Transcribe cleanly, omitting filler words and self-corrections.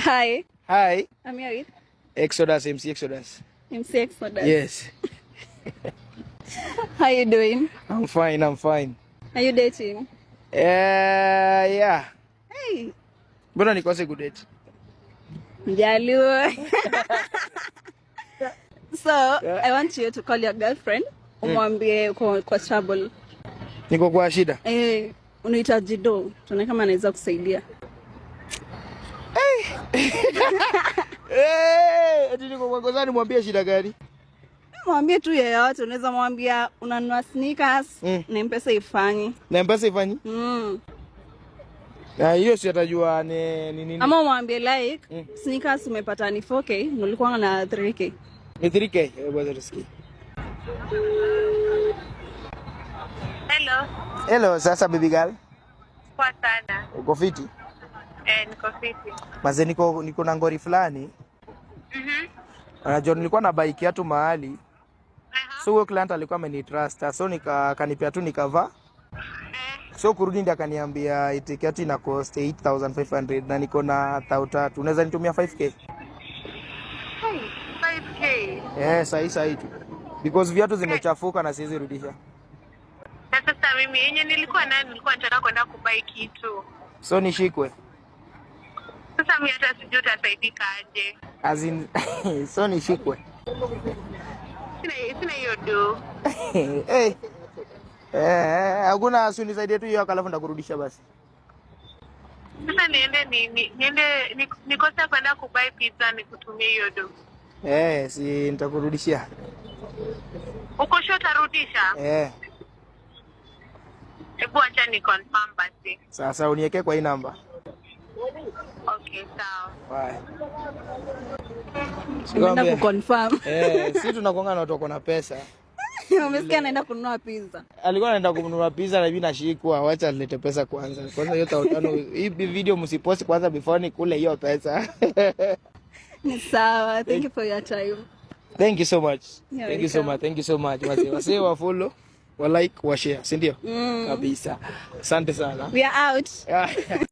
Hi. Hi. I'm here with Exodus, MC Exodus. MC Exodus. Yes. How you doing? I'm fine, I'm fine. Are you dating? Yeah. Hey. Mbona nikose good date? Mjaliwa. So, I want you to call your girlfriend. Umwambie uko kwa trouble. Niko kwa shida. Unahitaji do. Tuone kama anaweza kusaidia. Eti niko kwa kozani mwambie shida gani? Mwambie tu yeyote, unaweza mwambia unanunua sneakers, na M-Pesa ifanyi. Na M-Pesa ifanyi? Na hiyo si atajua ni nini. Ama mwambie like sneakers umepata ni 4K, nilikuwa na 3K. Ni 3K, bwana riski. Hello. Hello, sasa baby girl. Kwa sana. Uko fiti? Niko fiti. Maze niko na ngori fulani. Unajua nilikuwa na bike yetu mahali. So huyo client alikuwa amenitrust. So kanipea tu nikavaa. So kurudi ndio akaniambia tiketi ina cost 8500 na niko na 3000. Unaweza nitumia 5K? 5K. Sahi tu. Because viatu zimechafuka na siwezi rudisha. Na sasa mimi yenye nilikuwa nataka kwenda kubai kitu. So nishikwe. Sasa mimi hata sijui utasaidika aje. As in so nishikwe. Sina hiyo do. Hakuna usinisaidie tu hiyo alafu ndakurudisha basi. Sasa niende nikosa kwenda kubai pizza nikutumie hiyo do. Si nitakurudishia. Uko sure utarudisha? Hebu acha ni confirm basi. Sasa uniweke kwa hii namba. Okay, sawa. Bye. Naenda kuconfirm. Sisi tunakuanga na watu wako na pesa. Umesikia anaenda kununua pizza. Alikuwa anaenda kununua pizza na mimi nashikwa, acha nilete pesa kwanza. Kwanza hiyo 500 hii video msipost kwanza before ni kule hiyo pesa. Ni sawa. Thank you for your time. Thank you so much. Thank you so much. Wase wa follow, wa like, wa share, si ndio? Kabisa. Asante sana. We are out.